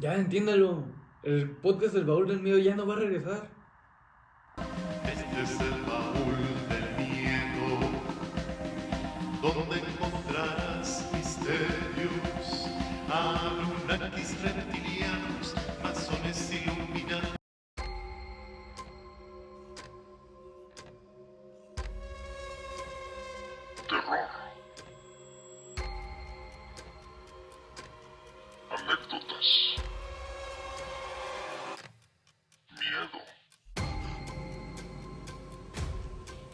Ya entiéndalo. El podcast del baúl del miedo ya no va a regresar. Este es el baúl del miedo, donde encontrarás misterios, anunnakis reptilianos, masones iluminados. Terror, anécdotas, miedo,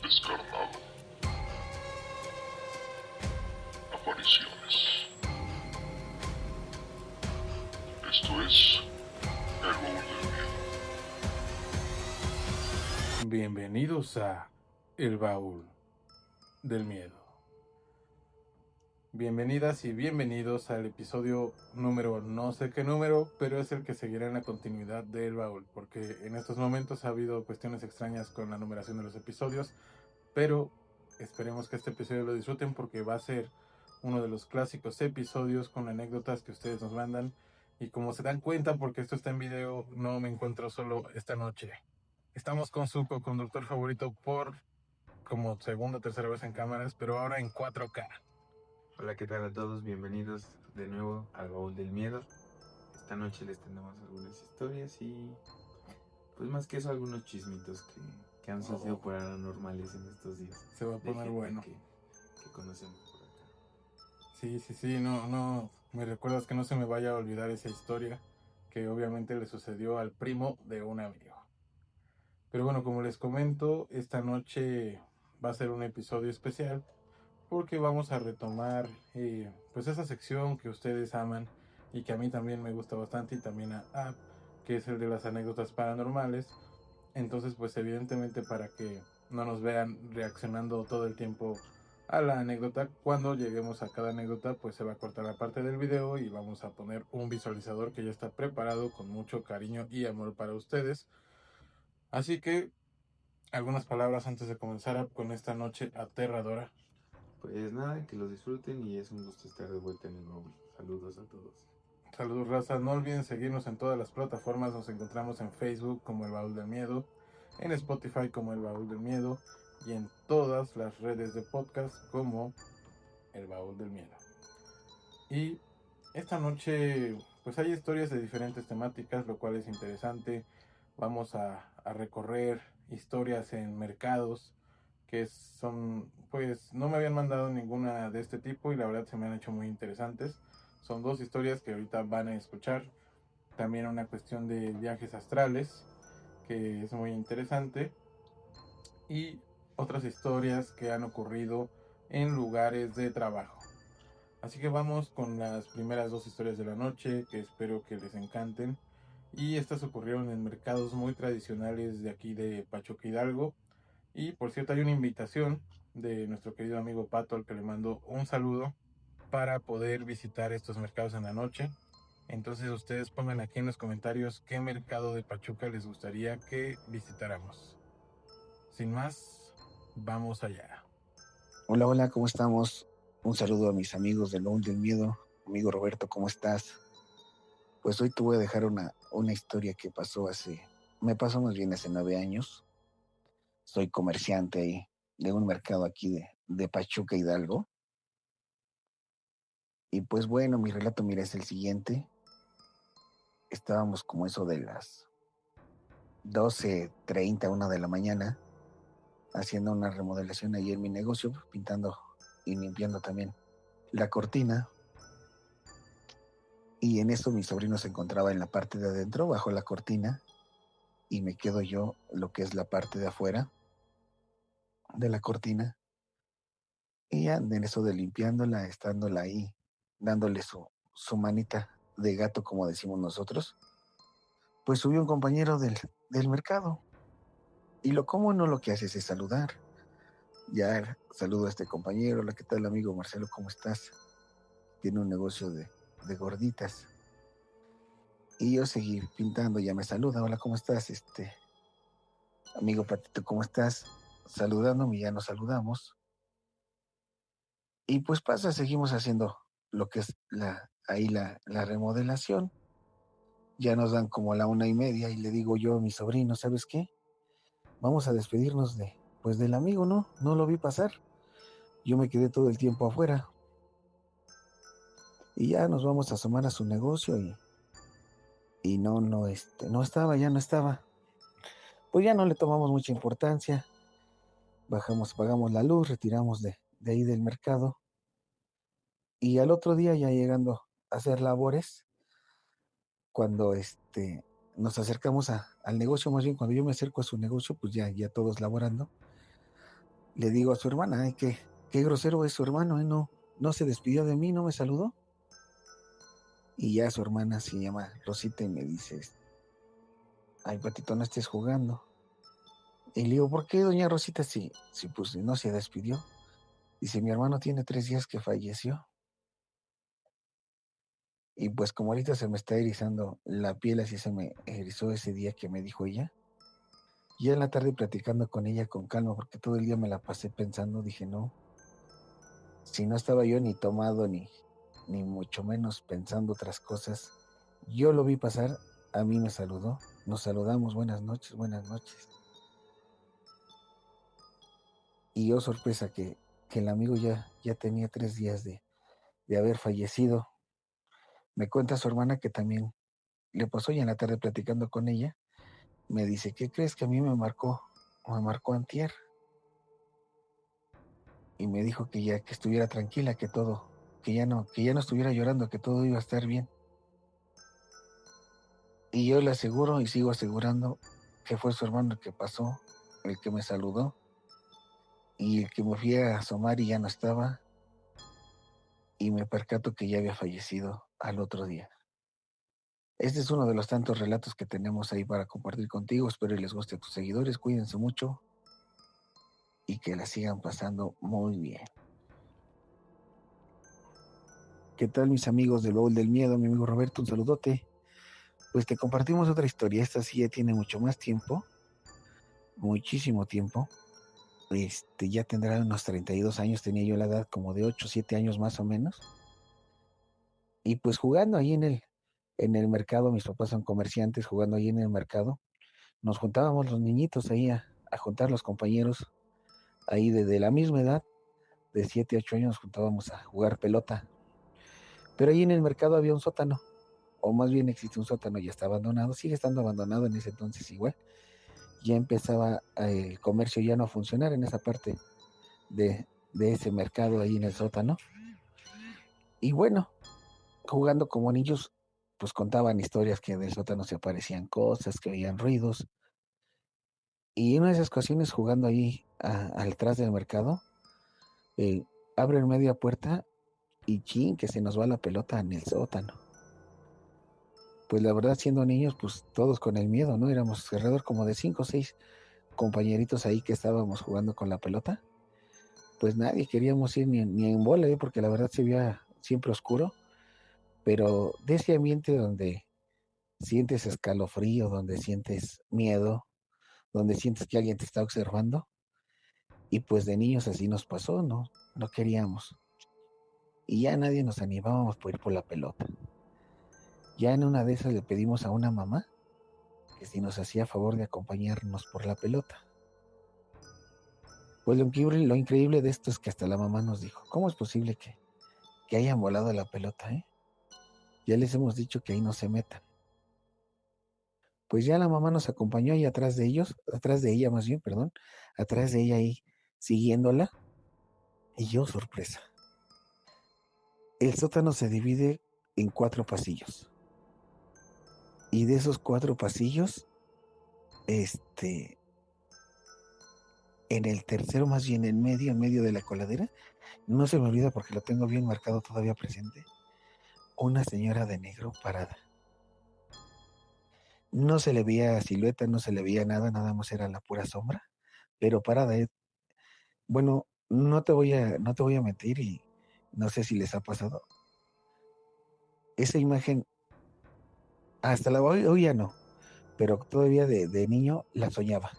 descarnado, apariciones. Esto es el baúl del miedo. Bienvenidos a El Baúl del Miedo. Bienvenidas y bienvenidos al episodio número no sé qué número, pero es el que seguirá en la continuidad del baúl, porque en estos momentos ha habido cuestiones extrañas con la numeración de los episodios, pero esperemos que este episodio lo disfruten porque va a ser uno de los clásicos episodios con anécdotas que ustedes nos mandan. Y como se dan cuenta, porque esto está en video, no me encuentro solo esta noche. Estamos con su co-conductor favorito por como segunda o tercera vez en cámaras, pero ahora en 4K. Hola, ¿qué tal a todos? Bienvenidos de nuevo al Baúl del Miedo. Esta noche les tenemos algunas historias y, pues más que eso, algunos chismitos que han sucedido por paranormales en estos días. Se va a De poner gente bueno. que conocemos por acá. Sí, no, me recuerdas que no se me vaya a olvidar esa historia que obviamente le sucedió al primo de un amigo. Pero bueno, como les comento, esta noche va a ser un episodio especial porque vamos a retomar pues esa sección que ustedes aman y que a mí también me gusta bastante y también a App, que es el de las anécdotas paranormales. Entonces pues evidentemente para que no nos vean reaccionando todo el tiempo a la anécdota, cuando lleguemos a cada anécdota pues se va a cortar la parte del video y vamos a poner un visualizador que ya está preparado con mucho cariño y amor para ustedes. Así que algunas palabras antes de comenzar con esta noche aterradora. Pues nada, que los disfruten y es un gusto estar de vuelta en el Baúl. Saludos a todos. Saludos raza, no olviden seguirnos en todas las plataformas, nos encontramos en Facebook como El Baúl del Miedo, en Spotify como El Baúl del Miedo y en todas las redes de podcast como El Baúl del Miedo. Y esta noche pues hay historias de diferentes temáticas, lo cual es interesante. Vamos a recorrer historias en mercados que son, pues no me habían mandado ninguna de este tipo y la verdad se me han hecho muy interesantes. Son dos historias que ahorita van a escuchar. También una cuestión de viajes astrales, que es muy interesante. Y otras historias que han ocurrido en lugares de trabajo. Así que vamos con las primeras dos historias de la noche, que espero que les encanten. Y estas ocurrieron en mercados muy tradicionales de aquí de Pachuca Hidalgo. Y por cierto, hay una invitación de nuestro querido amigo Pato, al que le mando un saludo, para poder visitar estos mercados en la noche. Entonces ustedes pongan aquí en los comentarios qué mercado de Pachuca les gustaría que visitáramos. Sin más, vamos allá. Hola, hola, ¿cómo estamos? Un saludo a mis amigos del Baúl del Miedo. Amigo Roberto, ¿cómo estás? Pues hoy te voy a dejar una historia que me pasó más bien hace 9 años. Soy comerciante ahí de un mercado aquí de Pachuca Hidalgo. Y pues bueno, mi relato, mira, es el siguiente. Estábamos como eso de las 12:30, 1 de la mañana, haciendo una remodelación ahí en mi negocio, pintando y limpiando también la cortina. Y en eso mi sobrino se encontraba en la parte de adentro, bajo la cortina, y me quedo yo lo que es la parte de afuera de la cortina. Y ya en eso de limpiándola, estándola ahí, dándole su manita de gato, como decimos nosotros, pues subió un compañero del mercado. Y lo común no lo que haces es saludar. Ya saludo a este compañero: hola, ¿qué tal, amigo Marcelo? ¿Cómo estás? Tiene un negocio de gorditas. Y yo seguí pintando, ya me saluda: hola, ¿cómo estás? Amigo Patito, ¿cómo estás? Saludándome, ya nos saludamos. Y pues pasa, seguimos haciendo lo que es ahí la remodelación. Ya nos dan como la 1:30 y le digo yo a mi sobrino, ¿sabes qué? Vamos a despedirnos pues del amigo, ¿no? No lo vi pasar. Yo me quedé todo el tiempo afuera. Y ya nos vamos a asomar a su negocio y no estaba, ya no estaba. Pues ya no le tomamos mucha importancia. Bajamos, pagamos la luz, retiramos de ahí del mercado. Y al otro día ya llegando a hacer labores, cuando nos acercamos al negocio, más bien cuando yo me acerco a su negocio, pues ya todos laborando, le digo a su hermana, ay, qué grosero es su hermano, no se despidió de mí, no me saludó. Y ya su hermana se llama Rosita y me dice, ay, Patito, no estés jugando. Y le digo, ¿por qué, doña Rosita, si pues no se despidió? Dice, mi hermano tiene 3 días que falleció. Y pues como ahorita se me está erizando la piel, así se me erizó ese día que me dijo ella. Y en la tarde platicando con ella con calma, porque todo el día me la pasé pensando, dije, no, si no estaba yo ni tomado, ni mucho menos pensando otras cosas, yo lo vi pasar, a mí me saludó, nos saludamos, buenas noches. Y yo sorpresa que el amigo ya tenía 3 días de haber fallecido. Me cuenta su hermana que también le pasó, y en la tarde platicando con ella, me dice, ¿qué crees que a mí me marcó antier? Y me dijo que estuviera tranquila, que ya no estuviera llorando, que todo iba a estar bien. Y yo le aseguro y sigo asegurando que fue su hermano el que pasó, el que me saludó, y el que me fui a asomar y ya no estaba, y me percato que ya había fallecido al otro día. Este es uno de los tantos relatos que tenemos ahí para compartir contigo. Espero y les guste a tus seguidores. Cuídense mucho y que la sigan pasando muy bien. ¿Qué tal, mis amigos del Baúl del Miedo? Mi amigo Roberto, un saludote. Pues te compartimos otra historia. Esta sí ya tiene mucho más tiempo, muchísimo tiempo. Ya tendrá unos 32 años, tenía yo la edad como de 8, 7 años más o menos. Y pues jugando ahí en el mercado, mis papás son comerciantes, jugando ahí en el mercado, nos juntábamos los niñitos ahí a juntar los compañeros ahí de la misma edad, de 7, 8 años, nos juntábamos a jugar pelota. Pero ahí en el mercado había un sótano, o más bien existe un sótano, ya está abandonado, sigue estando abandonado en ese entonces igual. Ya empezaba el comercio ya no a funcionar en esa parte de ese mercado ahí en el sótano. Y bueno, jugando como niños, pues contaban historias que del sótano se aparecían cosas, que oían ruidos. Y en una de esas ocasiones, jugando ahí atrás del mercado, abren media puerta y chin, que se nos va la pelota en el sótano. Pues la verdad, siendo niños, pues todos con el miedo, ¿no? Éramos alrededor como de 5 o 6 compañeritos ahí que estábamos jugando con la pelota. Pues nadie queríamos ir ni en bola, porque la verdad se veía siempre oscuro. Pero de ese ambiente donde sientes escalofrío, donde sientes miedo, donde sientes que alguien te está observando, y pues de niños así nos pasó, ¿no? No queríamos. Y ya nadie nos animábamos por ir por la pelota. Ya en una de esas le pedimos a una mamá que si nos hacía favor de acompañarnos por la pelota. Pues lo increíble de esto es que hasta la mamá nos dijo, ¿cómo es posible que hayan volado la pelota, Ya les hemos dicho que ahí no se metan. Pues ya la mamá nos acompañó ahí atrás de ella más bien, atrás de ella ahí siguiéndola. Y yo, sorpresa. El sótano se divide en 4 pasillos. Y de esos 4 pasillos, en el tercero, más bien en medio de la coladera, no se me olvida porque lo tengo bien marcado todavía presente, una señora de negro parada. No se le veía silueta, no se le veía nada más era la pura sombra, pero parada. Bueno, no te voy a mentir y no sé si les ha pasado. Esa imagen, hasta la hoy ya no, pero todavía de niño la soñaba.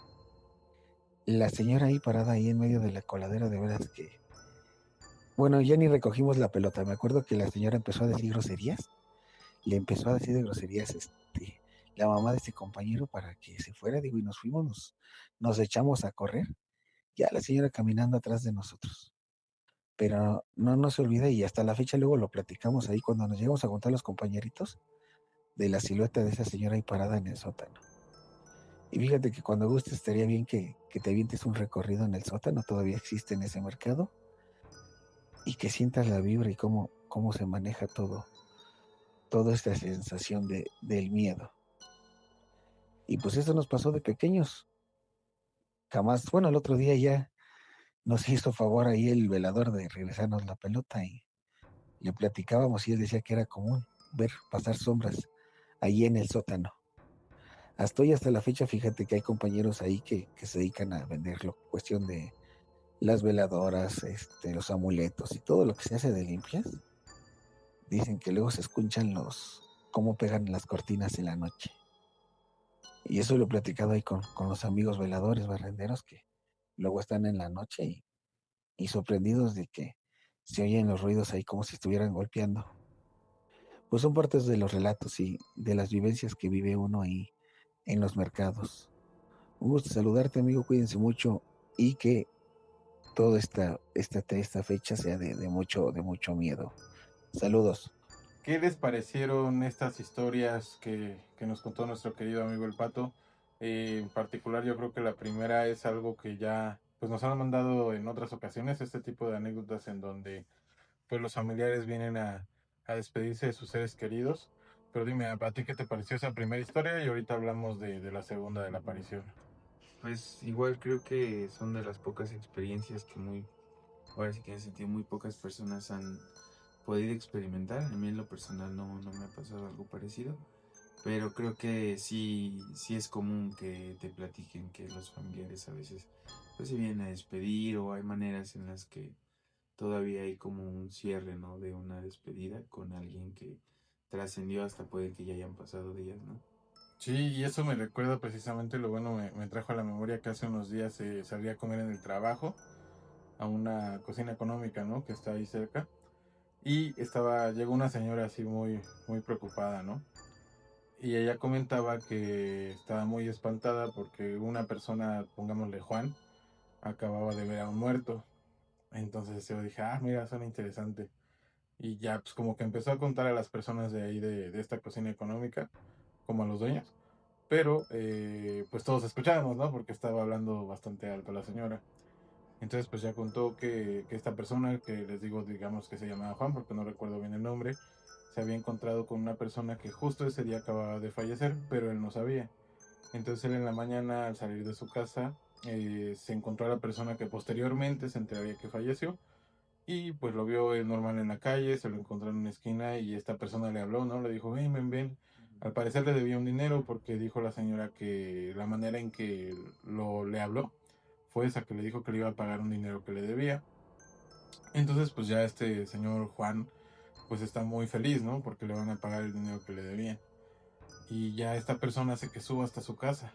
La señora ahí parada ahí en medio de la coladera, de veras que... Bueno, ya ni recogimos la pelota. Me acuerdo que la señora empezó a decir groserías. Le empezó a decir de groserías la mamá de este compañero para que se fuera, digo, y nos fuimos, nos echamos a correr, ya la señora caminando atrás de nosotros. Pero no se olvida y hasta la fecha luego lo platicamos ahí cuando nos llegamos a contar los compañeritos de la silueta de esa señora ahí parada en el sótano. Y fíjate que cuando gustes estaría bien que te avientes un recorrido en el sótano, todavía existe en ese mercado, y que sientas la vibra y cómo se maneja toda esta sensación del miedo. Y pues eso nos pasó de pequeños. Jamás, bueno, el otro día ya nos hizo favor ahí el velador de regresarnos la pelota y le platicábamos y él decía que era común ver pasar sombras ahí en el sótano. Hasta hoy, hasta la fecha, fíjate que hay compañeros ahí que se dedican a venderlo, cuestión de las veladoras, los amuletos y todo lo que se hace de limpias. Dicen que luego se escuchan cómo pegan las cortinas en la noche. Y eso lo he platicado ahí con los amigos veladores, barrenderos, que luego están en la noche y sorprendidos de que se oyen los ruidos ahí como si estuvieran golpeando. Pues son partes de los relatos y de las vivencias que vive uno ahí en los mercados. Un gusto saludarte, amigo, cuídense mucho y que toda esta fecha sea de mucho miedo. Saludos. ¿Qué les parecieron estas historias que nos contó nuestro querido amigo el Pato? En particular, yo creo que la primera es algo que ya pues nos han mandado en otras ocasiones, este tipo de anécdotas en donde pues los familiares vienen a despedirse de sus seres queridos. Pero dime, ¿a ti qué te pareció esa primera historia? Y ahorita hablamos de la segunda, de la aparición. Pues igual creo que son de las pocas experiencias que ahora sí que en ese sentido muy pocas personas han podido experimentar. A mí en lo personal no me ha pasado algo parecido, pero creo que sí es común que te platiquen que los familiares a veces pues se vienen a despedir, o hay maneras en las que todavía hay como un cierre, ¿no? De una despedida con alguien que trascendió, hasta puede que ya hayan pasado días, ¿no? Sí, y eso me recuerda precisamente lo bueno, me trajo a la memoria que hace unos días salí a comer en el trabajo a una cocina económica, ¿no? Que está ahí cerca. Y llegó una señora así muy preocupada, ¿no? Y ella comentaba que estaba muy espantada porque una persona, pongámosle Juan, acababa de ver a un muerto. Entonces yo dije, mira, suena interesante. Y ya, pues como que empezó a contar a las personas de ahí de esta cocina económica, como a los dueños. Pero, pues todos escuchábamos, ¿no? Porque estaba hablando bastante alto la señora. Entonces, pues ya contó que esta persona, que les digo, digamos que se llamaba Juan, porque no recuerdo bien el nombre, se había encontrado con una persona que justo ese día acababa de fallecer, pero él no sabía. Entonces él en la mañana, al salir de su casa, se encontró a la persona que posteriormente se enteraría que falleció. Y pues lo vio normal en la calle, se lo encontró en una esquina y esta persona le habló, ¿no? Le dijo, ven. Al parecer le debía un dinero porque dijo la señora que la manera en que le habló fue esa, que le dijo que le iba a pagar un dinero que le debía. Entonces pues ya este señor Juan pues está muy feliz, ¿no? Porque le van a pagar el dinero que le debían. Y ya esta persona hace que suba hasta su casa.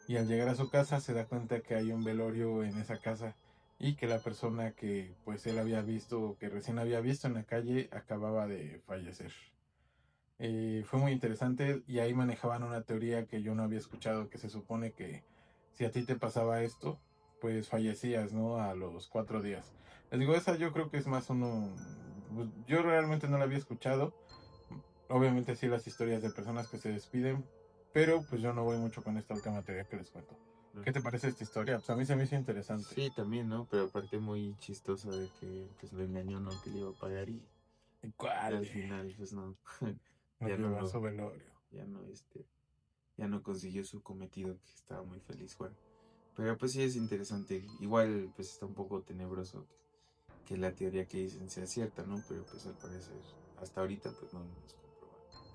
Y al llegar a su casa se da cuenta que hay un velorio en esa casa y que la persona que pues él había visto, que recién había visto en la calle, acababa de fallecer. Fue muy interesante y ahí manejaban una teoría que yo no había escuchado, que se supone que si a ti te pasaba esto, pues fallecías, ¿no? A los 4 días. Les digo, esa yo creo que es más pues, yo realmente no la había escuchado. Obviamente sí las historias de personas que se despiden, pero pues yo no voy mucho con esta última teoría que les cuento. ¿Qué te parece esta historia? Pues a mí se me hizo interesante. Sí, también, ¿no? Pero aparte muy chistosa de que pues lo engañó, ¿no? Que le iba a pagar y ¿Cuál? al final pues no, Lo ya llevó a no, su velorio. ya no, ya no consiguió su cometido, que estaba muy feliz Juan. Pero pues sí es interesante. Igual pues está un poco tenebroso que la teoría que dicen sea cierta, ¿no? Pero pues al parecer hasta ahorita pues no lo hemos comprobado.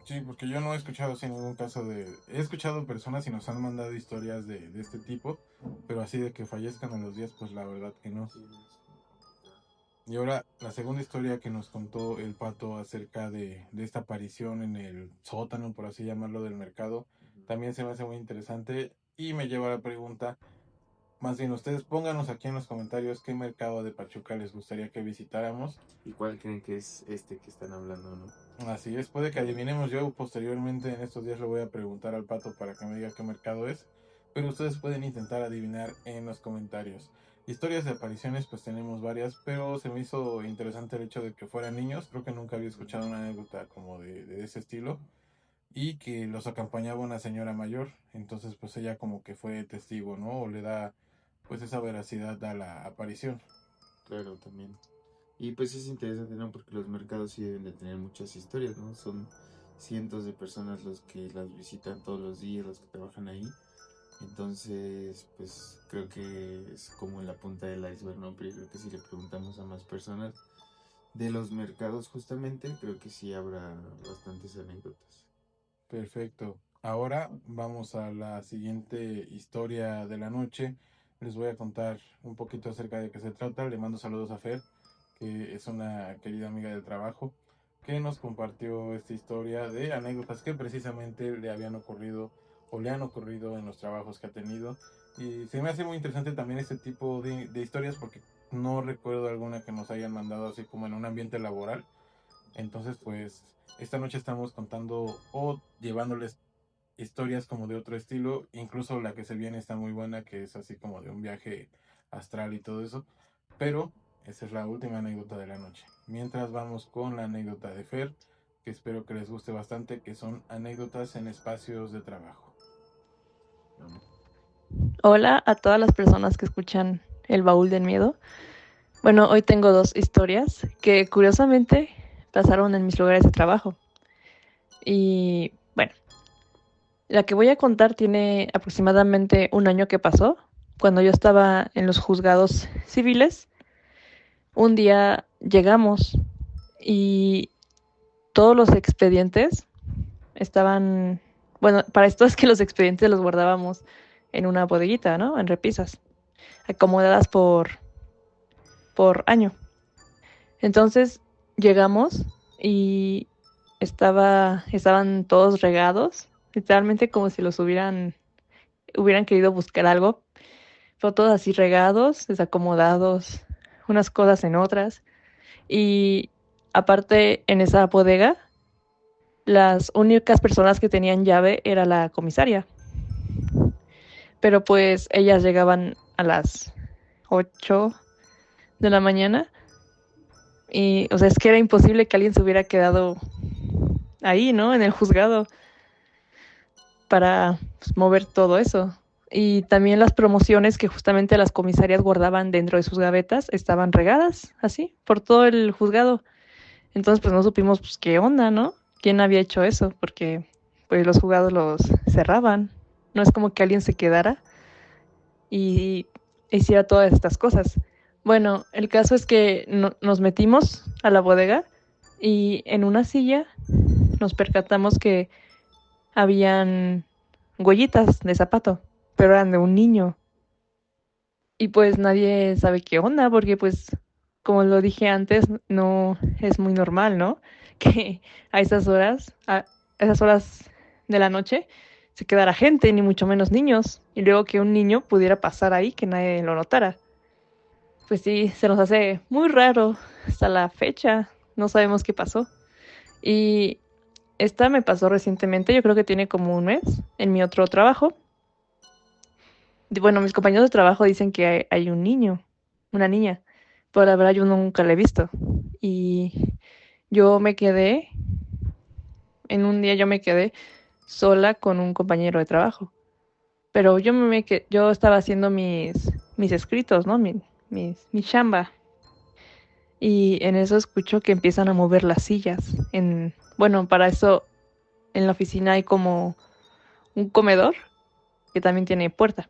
Sí, porque yo no he escuchado así ningún caso de... He escuchado personas y nos han mandado historias de este tipo, pero así de que fallezcan a los días, pues la verdad que no. Sí, no es muy complicado. Y ahora la segunda historia que nos contó el Pato acerca de esta aparición en el sótano, por así llamarlo, del mercado, también se me hace muy interesante y me lleva a la pregunta, más bien ustedes pónganos aquí en los comentarios qué mercado de Pachuca les gustaría que visitáramos. ¿Y cuál creen que es este que están hablando, no? Así es, puede que adivinemos. Yo posteriormente en estos días le voy a preguntar al Pato para que me diga qué mercado es, pero ustedes pueden intentar adivinar en los comentarios. Historias de apariciones pues tenemos varias, pero se me hizo interesante el hecho de que fueran niños. Creo que nunca había escuchado una anécdota como de ese estilo, y que los acompañaba una señora mayor. Entonces pues ella como que fue testigo, ¿no? O le da pues esa veracidad a la aparición. Claro, también. Y pues es interesante, ¿no? Porque los mercados sí deben de tener muchas historias, ¿no? Son cientos de personas los que las visitan todos los días, los que trabajan ahí. Entonces, pues creo que es como la punta del iceberg, ¿no? Pero yo creo que si le preguntamos a más personas de los mercados justamente, creo que sí habrá bastantes anécdotas. Perfecto. Ahora vamos a la siguiente historia de la noche. Les voy a contar un poquito acerca de qué se trata. Le mando saludos a Fer, que es una querida amiga del trabajo, que nos compartió esta historia de anécdotas que precisamente le habían ocurrido o le han ocurrido en los trabajos que ha tenido. Y se me hace muy interesante también este tipo de historias porque no recuerdo alguna que nos hayan mandado así como en un ambiente laboral. Entonces, pues, esta noche estamos contando o llevándoles historias como de otro estilo. Incluso la que se viene está muy buena, que es así como de un viaje astral y todo eso. Pero esa es la última anécdota de la noche. Mientras vamos con la anécdota de Fer, que espero que les guste bastante, que son anécdotas en espacios de trabajo. Hola a todas las personas que escuchan El Baúl del Miedo. Bueno, hoy tengo 2 historias que curiosamente pasaron en mis lugares de trabajo. Y bueno, la que voy a contar tiene aproximadamente un año que pasó. Cuando yo estaba en los juzgados civiles, un día llegamos y todos los expedientes estaban... Bueno, para esto es que los expedientes los guardábamos en una bodeguita, ¿no? En repisas, acomodadas por año. Entonces llegamos y estaban todos regados, literalmente como si los hubieran querido buscar algo, pero todos así regados, desacomodados, unas cosas en otras. Y aparte, en esa bodega, las únicas personas que tenían llave era la comisaria. Pero pues ellas llegaban a las 8 de la mañana. Y, o sea, es que era imposible que alguien se hubiera quedado ahí, ¿no? En el juzgado para pues, mover todo eso. Y también las promociones que justamente las comisarias guardaban dentro de sus gavetas estaban regadas así por todo el juzgado. Entonces, pues no supimos pues qué onda, ¿no? ¿Quién había hecho eso? Porque pues los juzgados los cerraban. No es como que alguien se quedara y hiciera todas estas cosas. Bueno, el caso es que nos metimos a la bodega y en una silla nos percatamos que habían huellitas de zapato, pero eran de un niño. Y pues nadie sabe qué onda, porque pues, como lo dije antes, no es muy normal, ¿no? Que a esas horas de la noche, se quedara gente, ni mucho menos niños. Y luego que un niño pudiera pasar ahí, que nadie lo notara. Pues sí, se nos hace muy raro hasta la fecha. No sabemos qué pasó. Y esta me pasó recientemente, yo creo que tiene como un mes, en mi otro trabajo. Bueno, mis compañeros de trabajo dicen que hay un niño, una niña, pero la verdad yo nunca la he visto. Y en un día yo me quedé sola con un compañero de trabajo. Pero yo estaba haciendo mis escritos, ¿no? Mi chamba. Y en eso escucho que empiezan a mover las sillas. Bueno, para eso en la oficina hay como un comedor que también tiene puerta.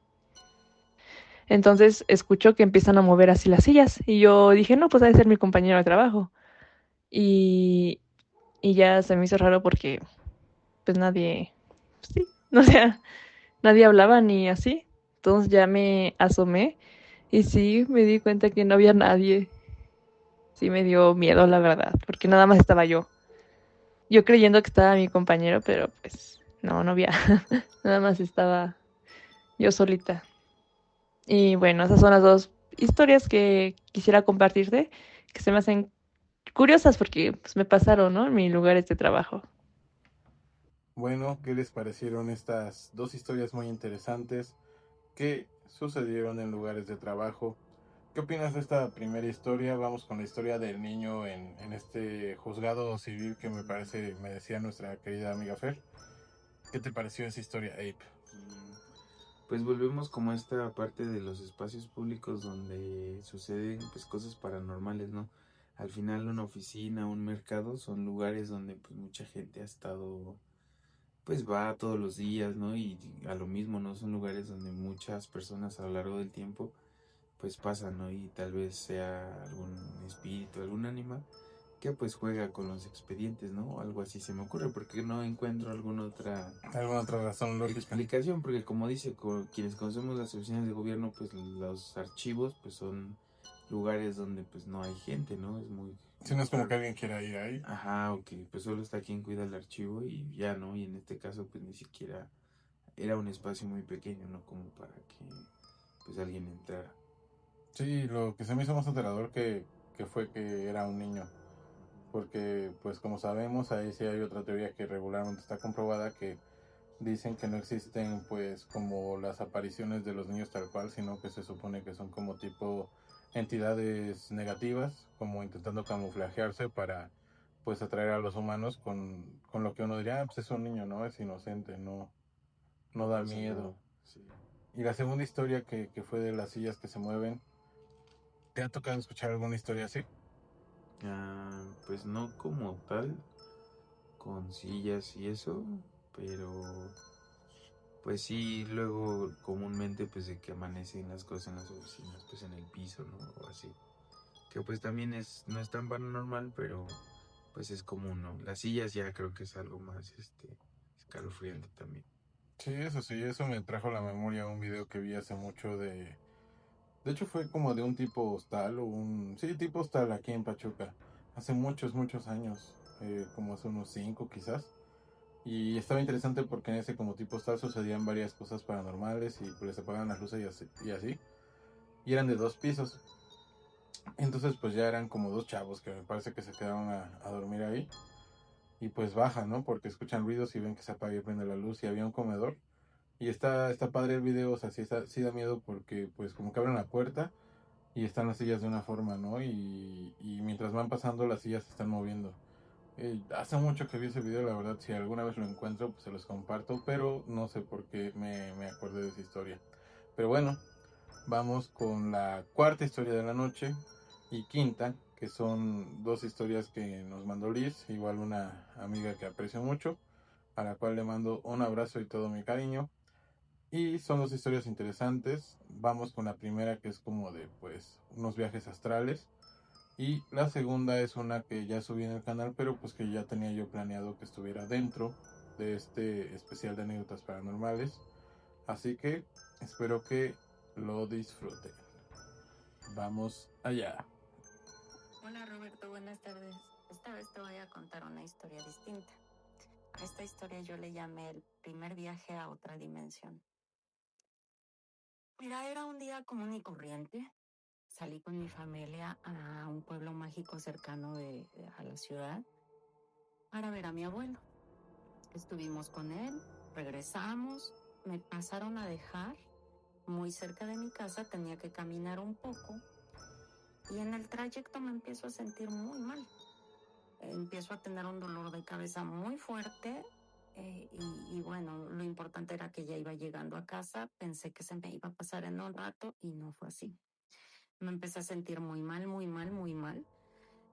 Entonces escucho que empiezan a mover así las sillas. Y yo dije, no, pues ha de ser mi compañero de trabajo. Y ya se me hizo raro porque pues nadie, pues sí, o sea, nadie hablaba ni así. Entonces ya me asomé y sí, me di cuenta que no había nadie. Sí me dio miedo, la verdad, porque nada más estaba yo. Yo creyendo que estaba mi compañero, pero pues no había. Nada más estaba yo solita. Y bueno, esas son las dos historias que quisiera compartirte, que se me hacen curiosas porque pues, me pasaron, ¿no? En mis lugares de trabajo. Bueno, ¿qué les parecieron estas dos historias muy interesantes que sucedieron en lugares de trabajo? ¿Qué opinas de esta primera historia? Vamos con la historia del niño en este juzgado civil que me parece me decía nuestra querida amiga Fer. ¿Qué te pareció esa historia, Ape? Pues volvemos como a esta parte de los espacios públicos donde suceden pues cosas paranormales, ¿no? Al final una oficina, un mercado son lugares donde pues mucha gente ha estado, pues va todos los días, ¿no? Y a lo mismo, ¿no? Son lugares donde muchas personas a lo largo del tiempo pues pasan, ¿no? Y tal vez sea algún espíritu, algún ánima que pues juega con los expedientes, ¿no? Algo así se me ocurre, porque no encuentro alguna otra ¿Alguna otra razón lógica? explicación, porque como dice, quienes conocemos las oficinas de gobierno, pues los archivos pues son lugares donde pues no hay gente, ¿no? Es muy... Si no es como que alguien quiera ir ahí. Ajá, o que pues solo está quien cuida el archivo y ya, ¿no? Y en este caso pues ni siquiera era un espacio muy pequeño, ¿no? Como para que pues alguien entrara. Sí, lo que se me hizo más aterrador que fue que era un niño. Porque, pues como sabemos, ahí sí hay otra teoría que regularmente está comprobada, que dicen que no existen pues como las apariciones de los niños tal cual, sino que se supone que son como tipo entidades negativas, como intentando camuflajearse para pues atraer a los humanos con lo que uno diría, pues es un niño, ¿no? Es inocente, no da pasa miedo. nada, sí. Y la segunda historia que fue de las sillas que se mueven, ¿te ha tocado escuchar alguna historia así? Pues no como tal, con sillas y eso, pero pues sí, luego comúnmente pues de que amanecen las cosas en las oficinas, pues en el piso, ¿no? O así. Que pues también no es tan paranormal, pero pues es común, ¿no? Las sillas ya creo que es algo más, escalofriante también. Sí, eso me trajo a la memoria un video que vi hace mucho de... De hecho fue como de un tipo hostal o un... Sí, tipo hostal aquí en Pachuca. Hace muchos años. Como hace unos 5 quizás. Y estaba interesante porque en ese como tipo hostal sucedían varias cosas paranormales y pues les apagaban las luces y así. Y eran de 2 pisos. Entonces pues ya eran como dos chavos que me parece que se quedaron a dormir ahí. Y pues bajan, ¿no? Porque escuchan ruidos y ven que se apaga y prende la luz y había un comedor. Y está padre el video, o sea, sí da miedo porque pues como que abren la puerta y están las sillas de una forma, ¿no? Y mientras van pasando las sillas se están moviendo. Hace mucho que vi ese video, la verdad, si alguna vez lo encuentro, pues se los comparto, pero no sé por qué me acordé de esa historia. Pero bueno, vamos con la cuarta historia de la noche y quinta, que son dos historias que nos mandó Liz, igual una amiga que aprecio mucho, a la cual le mando un abrazo y todo mi cariño. Y son dos historias interesantes. Vamos con la primera, que es como de pues unos viajes astrales. Y la segunda es una que ya subí en el canal, pero pues que ya tenía yo planeado que estuviera dentro de este especial de anécdotas paranormales. Así que espero que lo disfruten. Vamos allá. Hola Roberto, buenas tardes. Esta vez te voy a contar una historia distinta. A esta historia yo le llamé el primer viaje a otra dimensión. Mira, era un día común y corriente. Salí con mi familia a un pueblo mágico cercano a la ciudad para ver a mi abuelo. Estuvimos con él, regresamos, me pasaron a dejar muy cerca de mi casa, tenía que caminar un poco y en el trayecto me empiezo a sentir muy mal. Empiezo a tener un dolor de cabeza muy fuerte y bueno, lo importante era que ya iba llegando a casa, pensé que se me iba a pasar en un rato y no fue así. Me empecé a sentir muy mal, muy mal, muy mal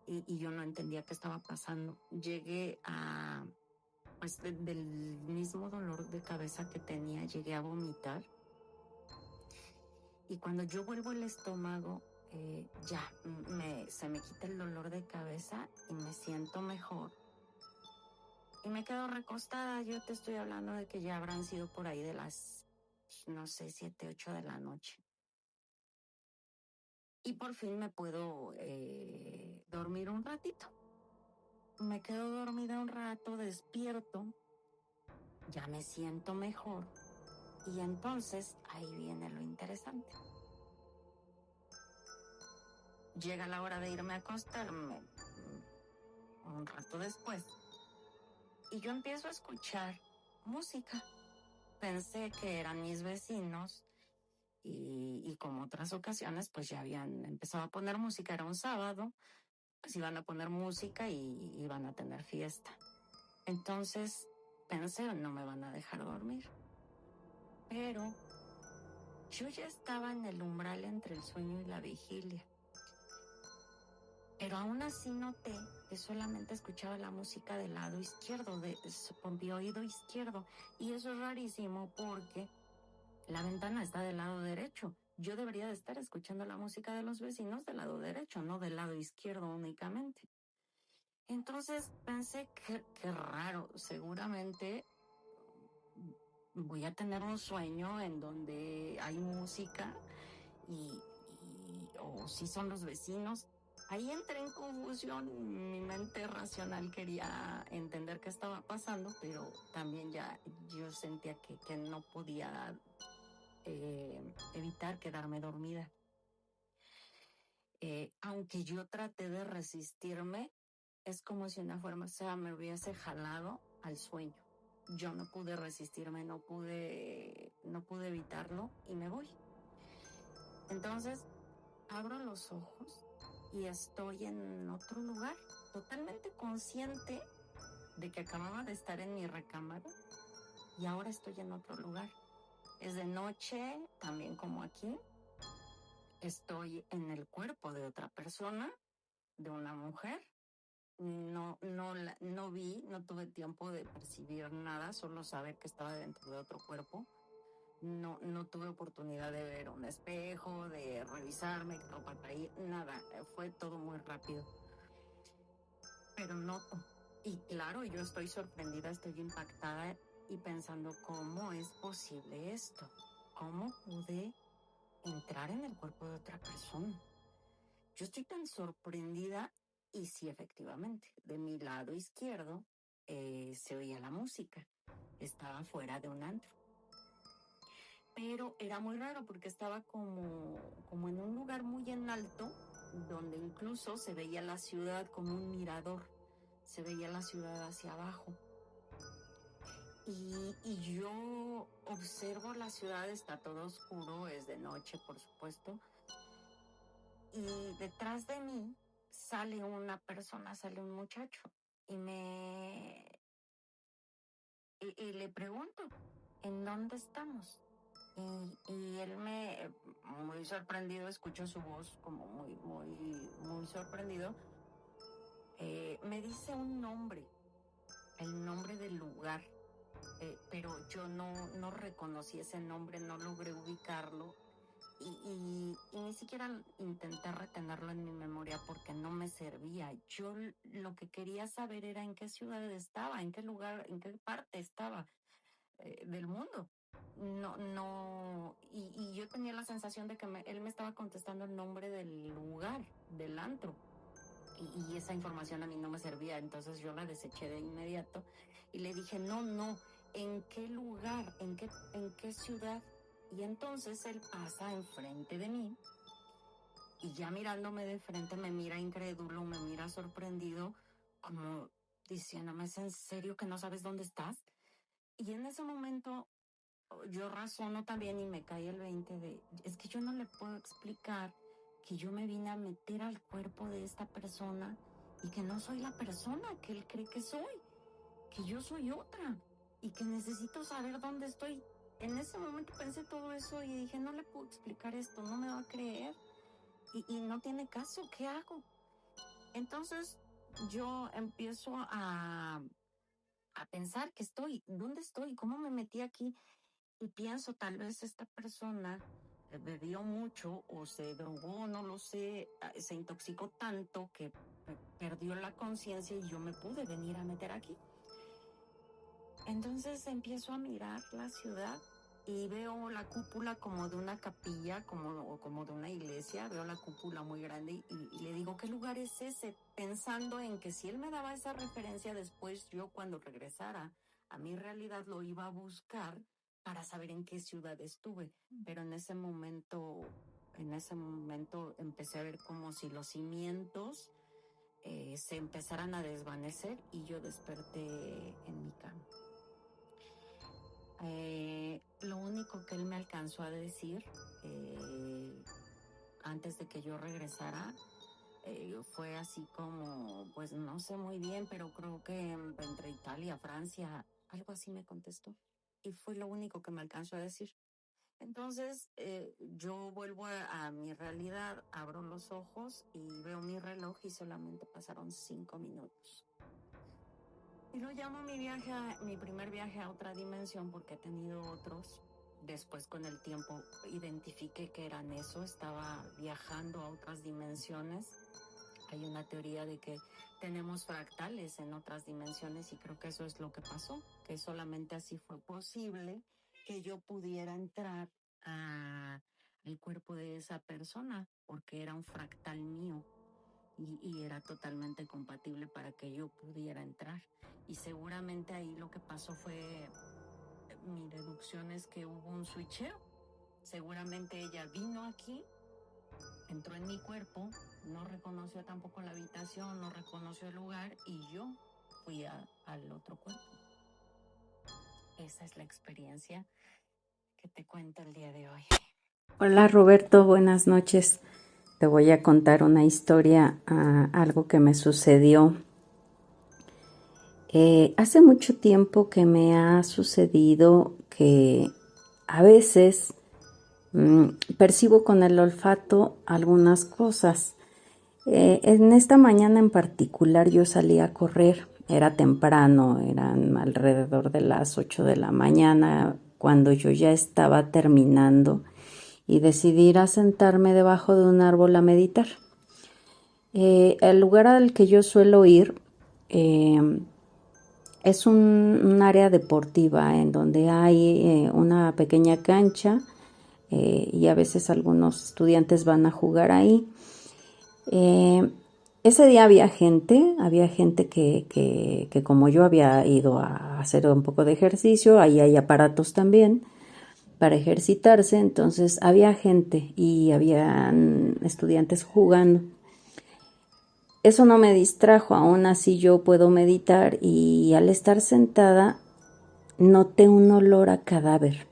y yo no entendía qué estaba pasando. Llegué a, pues del mismo dolor de cabeza que tenía, llegué a vomitar y cuando yo vuelvo el estómago, se me quita el dolor de cabeza y me siento mejor. Y me quedo recostada, yo te estoy hablando de que ya habrán sido por ahí de las, no sé, 7, 8 de la noche. Y por fin me puedo dormir un ratito. Me quedo dormida un rato, despierto, ya me siento mejor. Y entonces ahí viene lo interesante. Llega la hora de irme a acostarme un rato después y yo empiezo a escuchar música. Pensé que eran mis vecinos y como otras ocasiones pues ya habían empezado a poner música, era un sábado, pues iban a poner música y iban a tener fiesta. Entonces pensé, no me van a dejar dormir. Pero yo ya estaba en el umbral entre el sueño y la vigilia. Pero aún así noté que solamente escuchaba la música del lado izquierdo, por mi oído izquierdo. Y eso es rarísimo porque la ventana está del lado derecho. Yo debería de estar escuchando la música de los vecinos del lado derecho, no del lado izquierdo únicamente. Entonces pensé que raro, seguramente voy a tener un sueño en donde hay música o si son los vecinos. Ahí entré en confusión, mi mente racional quería entender qué estaba pasando, pero también ya yo sentía que no podía evitar quedarme dormida. Aunque yo traté de resistirme, es como si una fuerza me hubiese jalado al sueño. Yo no pude resistirme, no pude evitarlo y me voy. Entonces, abro los ojos y estoy en otro lugar, totalmente consciente de que acababa de estar en mi recámara y ahora estoy en otro lugar. Es de noche, también como aquí. Estoy en el cuerpo de otra persona, de una mujer. No tuve tiempo de percibir nada, solo saber que estaba dentro de otro cuerpo. No tuve oportunidad de ver un espejo, de revisarme, ropa ahí, nada. Fue todo muy rápido. Pero noto. Y claro, yo estoy sorprendida, estoy impactada y pensando, ¿cómo es posible esto? ¿Cómo pude entrar en el cuerpo de otra persona? Yo estoy tan sorprendida y sí, efectivamente, de mi lado izquierdo se oía la música. Estaba fuera de un antro. Pero era muy raro porque estaba como en un lugar muy en alto, donde incluso se veía la ciudad como un mirador. Se veía la ciudad hacia abajo. Y yo observo la ciudad, está todo oscuro, es de noche, por supuesto. Y detrás de mí sale una persona, sale un muchacho. Y le pregunto, ¿en dónde estamos? Y él muy sorprendido, escucho su voz como muy sorprendido. Me dice un nombre, el nombre del lugar, pero yo no reconocí ese nombre, no logré ubicarlo y ni siquiera intenté retenerlo en mi memoria porque no me servía. Yo lo que quería saber era en qué ciudad estaba, en qué lugar, en qué parte estaba del mundo. Y yo tenía la sensación de que él me estaba contestando el nombre del lugar, del antro. Y esa información a mí no me servía, entonces yo la deseché de inmediato y le dije, no, ¿en qué lugar? ¿En qué ciudad? Y entonces él pasa enfrente de mí y ya mirándome de frente me mira incrédulo, me mira sorprendido, como diciéndome, ¿es en serio que no sabes dónde estás? Y en ese momento yo razono también y me cae el 20 es que yo no le puedo explicar que yo me vine a meter al cuerpo de esta persona y que no soy la persona que él cree que soy, que yo soy otra y que necesito saber dónde estoy. En ese momento pensé todo eso y dije, no le puedo explicar esto, no me va a creer y no tiene caso, ¿qué hago? Entonces yo empiezo a pensar ¿dónde estoy? ¿Cómo me metí aquí? Y pienso, tal vez esta persona bebió mucho o se drogó, no lo sé, se intoxicó tanto que perdió la conciencia y yo me pude venir a meter aquí. Entonces empiezo a mirar la ciudad y veo la cúpula como de una capilla, como de una iglesia, veo la cúpula muy grande y le digo, ¿qué lugar es ese? Pensando en que si él me daba esa referencia después, yo cuando regresara a mi realidad lo iba a buscar para saber en qué ciudad estuve. Pero en ese momento En ese momento empecé a ver como si los cimientos se empezaran a desvanecer y yo desperté en mi cama. Lo único que él me alcanzó a decir antes de que yo regresara fue así como, pues no sé muy bien, pero creo que entre Italia, Francia, algo así me contestó. Y fue lo único que me alcanzó a decir. Entonces yo vuelvo a mi realidad, abro los ojos y veo mi reloj y solamente pasaron 5 minutos. Y lo llamo mi primer viaje a otra dimensión porque he tenido otros. Después con el tiempo identifiqué que eran eso, estaba viajando a otras dimensiones. Hay una teoría de que tenemos fractales en otras dimensiones y creo que eso es lo que pasó, que solamente así fue posible que yo pudiera entrar al cuerpo de esa persona, porque era un fractal mío y era totalmente compatible para que yo pudiera entrar. Y seguramente ahí lo que pasó fue, mi deducción es que hubo un switcheo. Seguramente ella vino aquí, entró en mi cuerpo, no reconoció tampoco la habitación, no reconoció el lugar y yo fui al otro cuerpo. Esa es la experiencia que te cuento el día de hoy. Hola Roberto, buenas noches. Te voy a contar una historia, algo que me sucedió. Hace mucho tiempo que me ha sucedido que a veces percibo con el olfato algunas cosas. En esta mañana en particular yo salí a correr, era temprano, eran alrededor de las 8 de la mañana cuando yo ya estaba terminando y decidí ir a sentarme debajo de un árbol a meditar. El lugar al que yo suelo ir es un área deportiva en donde hay una pequeña cancha y a veces algunos estudiantes van a jugar ahí. Ese día había gente que como yo había ido a hacer un poco de ejercicio, ahí hay aparatos también para ejercitarse, entonces había gente y habían estudiantes jugando. Eso no me distrajo, aún así yo puedo meditar y al estar sentada noté un olor a cadáver.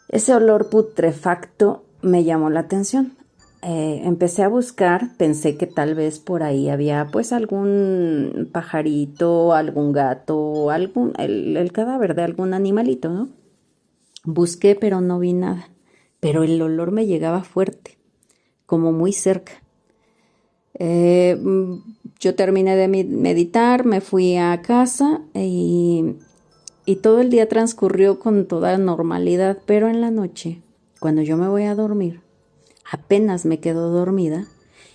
Ese olor putrefacto me llamó la atención. Empecé a buscar, pensé que tal vez por ahí había pues algún pajarito, algún gato, el cadáver de algún animalito, ¿no? Busqué, pero no vi nada. Pero el olor me llegaba fuerte, como muy cerca. Yo terminé de meditar, me fui a casa y todo el día transcurrió con toda normalidad, pero en la noche, cuando yo me voy a dormir, apenas me quedo dormida,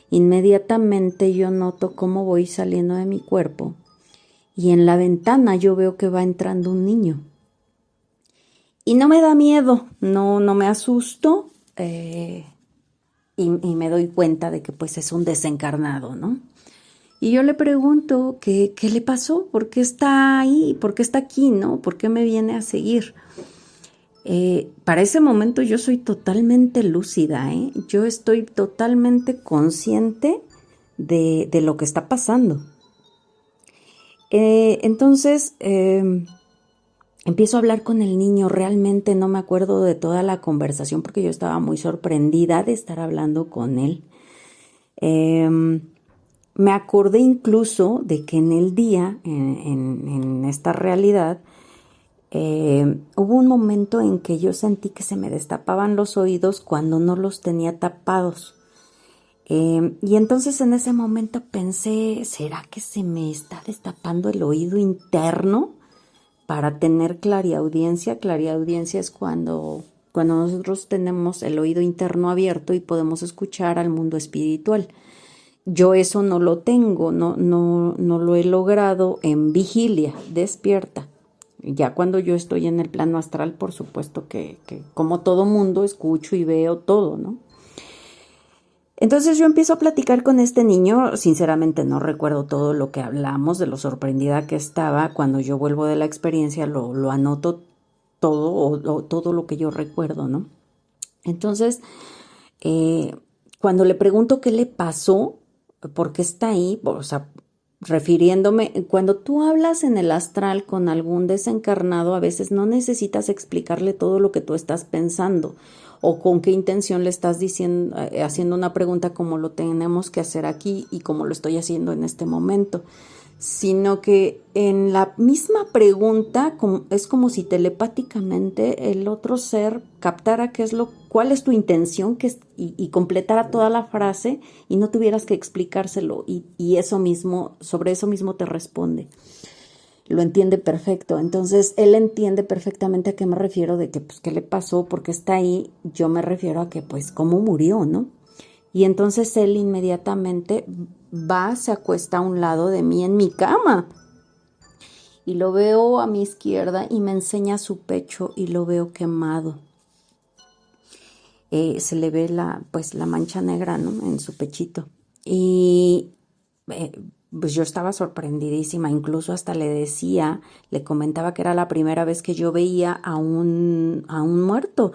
inmediatamente yo noto cómo voy saliendo de mi cuerpo y en la ventana yo veo que va entrando un niño. Y no me da miedo, no me asusto y me doy cuenta de que pues es un desencarnado, ¿no? Y yo le pregunto qué le pasó, por qué está ahí, por qué está aquí, ¿no? ¿Por qué me viene a seguir? Para ese momento yo soy totalmente lúcida, yo estoy totalmente consciente de lo que está pasando. Entonces empiezo a hablar con el niño, realmente no me acuerdo de toda la conversación porque yo estaba muy sorprendida de estar hablando con él. Me acordé incluso de que en el día, en esta realidad, hubo un momento en que yo sentí que se me destapaban los oídos cuando no los tenía tapados. Y entonces en ese momento pensé, ¿será que se me está destapando el oído interno para tener clariaudiencia? Clariaudiencia es cuando nosotros tenemos el oído interno abierto y podemos escuchar al mundo espiritual. Yo eso no lo tengo, no lo he logrado en vigilia, despierta. Ya cuando yo estoy en el plano astral, por supuesto que como todo mundo escucho y veo todo, ¿no? Entonces yo empiezo a platicar con este niño, sinceramente no recuerdo todo lo que hablamos, de lo sorprendida que estaba. Cuando yo vuelvo de la experiencia lo anoto todo, o todo lo que yo recuerdo, ¿no? Entonces, cuando le pregunto qué le pasó, por qué está ahí, o sea, refiriéndome, cuando tú hablas en el astral con algún desencarnado, a veces no necesitas explicarle todo lo que tú estás pensando o con qué intención le estás diciendo, haciendo una pregunta como lo tenemos que hacer aquí y como lo estoy haciendo en este momento, sino que en la misma pregunta es como si telepáticamente el otro ser captara cuál es tu intención y completara toda la frase y no tuvieras que explicárselo y eso mismo, sobre eso mismo te responde. Lo entiende perfecto. Entonces, él entiende perfectamente a qué me refiero de que, pues, qué le pasó, por qué está ahí. Yo me refiero a que, pues, cómo murió, ¿no? Y entonces él inmediatamente va, se acuesta a un lado de mí en mi cama. Y lo veo a mi izquierda y me enseña su pecho y lo veo quemado. Se le ve la mancha negra, ¿no? En su pechito. Y pues yo estaba sorprendidísima. Incluso hasta le comentaba que era la primera vez que yo veía a un muerto.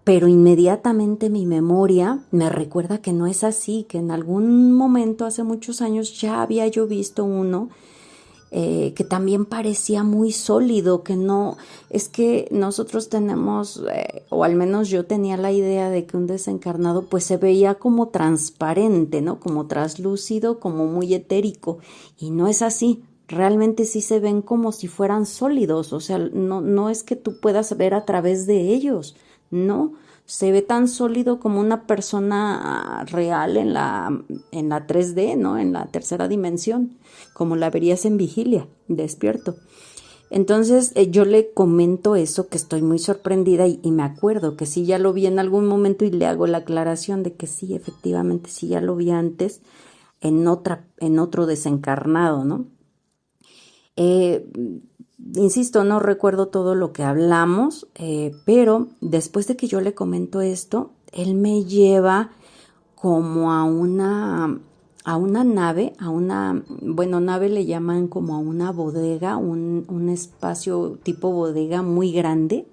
Pero inmediatamente mi memoria me recuerda que no es así, que en algún momento hace muchos años ya había yo visto uno que también parecía muy sólido, que no, es que nosotros tenemos, o al menos yo tenía la idea de que un desencarnado pues se veía como transparente, ¿no? Como translúcido, como muy etérico, y no es así. Realmente sí se ven como si fueran sólidos, o sea, no es que tú puedas ver a través de ellos, no, se ve tan sólido como una persona real en la 3D, ¿no? En la tercera dimensión, como la verías en vigilia, despierto. Entonces yo le comento eso, que estoy muy sorprendida y me acuerdo que sí ya lo vi en algún momento y le hago la aclaración de que sí, efectivamente sí ya lo vi antes en otro desencarnado, ¿no? Insisto, no recuerdo todo lo que hablamos, pero después de que yo le comento esto, él me lleva como a una nave, nave le llaman como a una bodega, un espacio tipo bodega muy grande.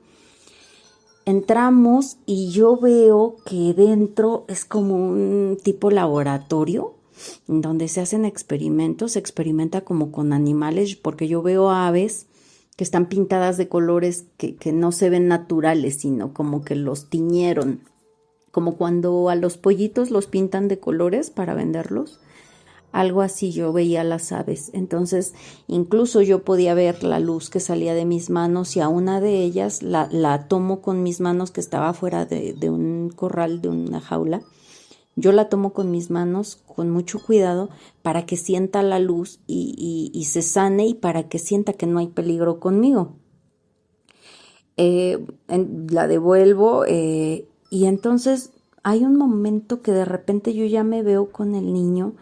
Entramos y yo veo que dentro es como un tipo laboratorio donde se hacen experimentos, se experimenta como con animales, porque yo veo aves que están pintadas de colores que no se ven naturales, sino como que los tiñeron, como cuando a los pollitos los pintan de colores para venderlos. Algo así yo veía las aves. Entonces, incluso yo podía ver la luz que salía de mis manos y a una de ellas la tomo con mis manos, que estaba fuera de un corral, de una jaula. Yo la tomo con mis manos con mucho cuidado para que sienta la luz y se sane y para que sienta que no hay peligro conmigo. La devuelvo y entonces hay un momento que de repente yo ya me veo con el niño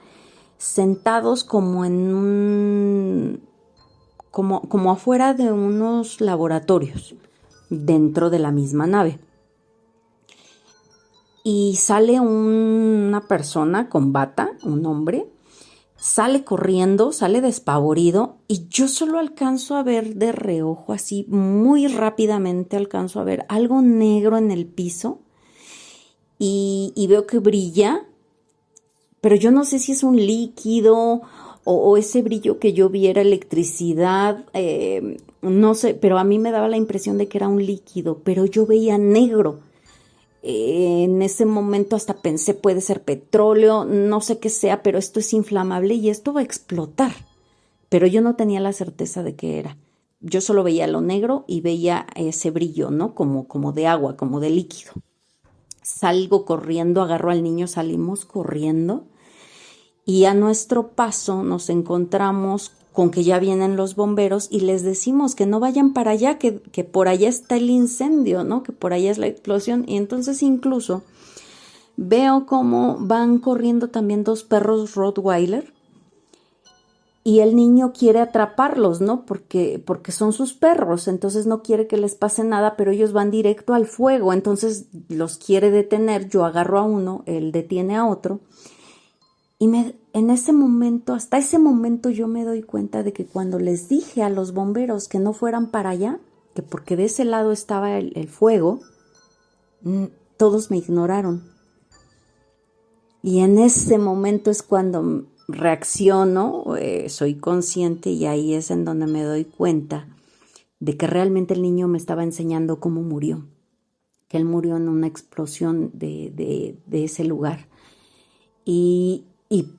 sentados como en como afuera de unos laboratorios dentro de la misma nave. Y sale una persona con bata, un hombre, sale corriendo, sale despavorido y yo solo alcanzo a ver de reojo, así muy rápidamente alcanzo a ver algo negro en el piso y veo que brilla, pero yo no sé si es un líquido o ese brillo que yo vi era electricidad, no sé, pero a mí me daba la impresión de que era un líquido, pero yo veía negro. En ese momento hasta pensé, puede ser petróleo, no sé qué sea, pero esto es inflamable y esto va a explotar. Pero yo no tenía la certeza de qué era. Yo solo veía lo negro y veía ese brillo, ¿no? Como de agua, como de líquido. Salgo corriendo, agarro al niño, salimos corriendo y a nuestro paso nos encontramos con que ya vienen los bomberos y les decimos que no vayan para allá, que por allá está el incendio, ¿no? Que por allá es la explosión. Y entonces incluso veo cómo van corriendo también 2 perros Rottweiler y el niño quiere atraparlos, ¿no? Porque son sus perros, entonces no quiere que les pase nada, pero ellos van directo al fuego, entonces los quiere detener. Yo agarro a uno, él detiene a otro. Y en ese momento, hasta ese momento yo me doy cuenta de que cuando les dije a los bomberos que no fueran para allá, que porque de ese lado estaba el fuego, todos me ignoraron. Y en ese momento es cuando reacciono, soy consciente y ahí es en donde me doy cuenta de que realmente el niño me estaba enseñando cómo murió, que él murió en una explosión de ese lugar. Y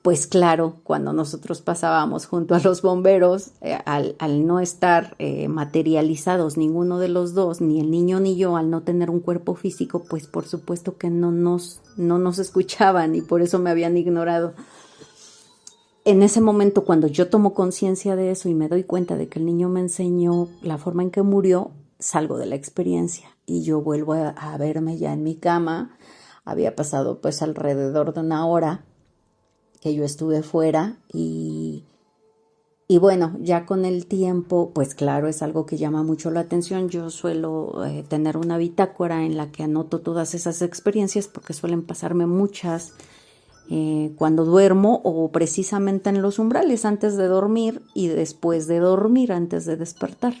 pues claro, cuando nosotros pasábamos junto a los bomberos, al no estar materializados ninguno de los dos, ni el niño ni yo, al no tener un cuerpo físico, pues por supuesto que no nos escuchaban y por eso me habían ignorado. En ese momento, cuando yo tomo conciencia de eso y me doy cuenta de que el niño me enseñó la forma en que murió, salgo de la experiencia y yo vuelvo a verme ya en mi cama. Había pasado pues alrededor de una hora que yo estuve fuera y bueno, ya con el tiempo, pues claro, es algo que llama mucho la atención. Yo suelo tener una bitácora en la que anoto todas esas experiencias porque suelen pasarme muchas cuando duermo o precisamente en los umbrales antes de dormir y después de dormir antes de despertar.